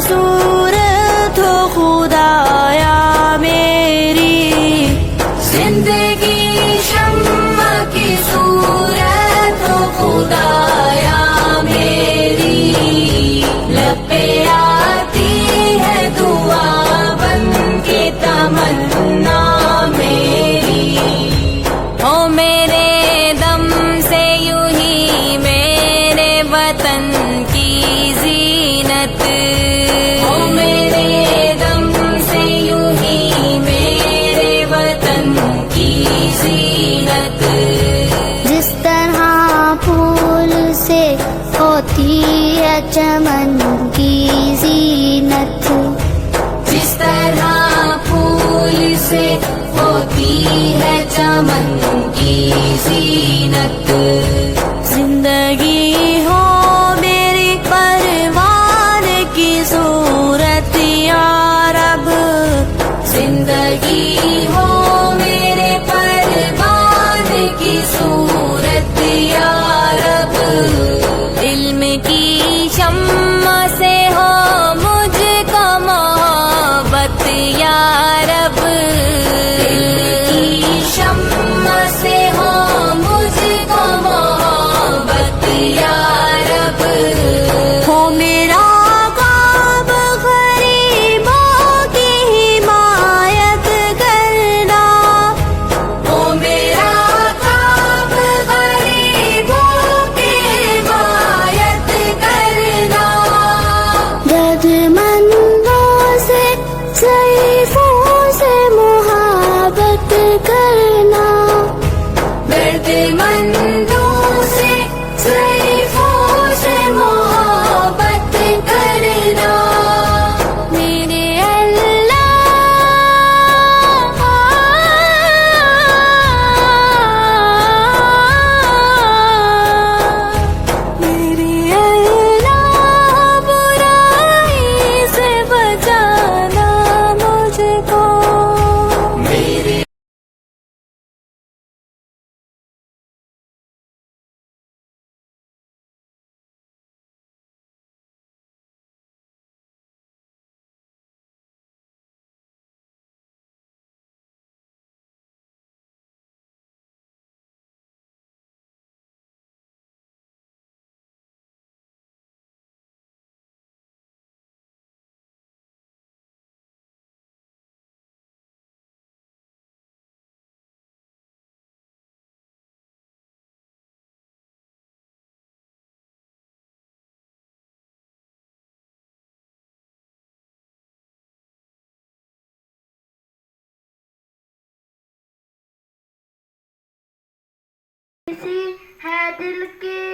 सूरत हो खुदाया मेरी, जिंदगी शम्मा की सूरत हो खुदाया मेरी, लब पे आती है दुआ बन के तमन्ना मेरी। ओ मेरे दम से यूं ही मेरे वतन की जीनत, ओ मेरे दम से यूं ही मेरे वतन की जीनत। जिस तरह फूल से होती है चमन की जीनत, जिस तरह फूल से होती है चमन की जीनत। जिंदगी हो मेरी परवान की सूरत या रब, जिंदगी हो मेरे परवान की सूरत या रब। इल्म की शम्मा से हो मुझको मोहब्बत या रब, की शम्मा से हो मुझको मोहब्बत या रब। हो मेरा ख्वाब गरीबों की हिमायत करना, ओ मेरा ख्वाब गरीबों की हिमायत करना, दर्दमंदों से ज़ईफ़ों से मुहाबत करना, दर्दमंदों से ज़ईफ़ों से मोहब्बत करना। मेरे अल्लाह मेरे अल्लाह बुराई से बचाना मुझको। मेरे किसी है दिल के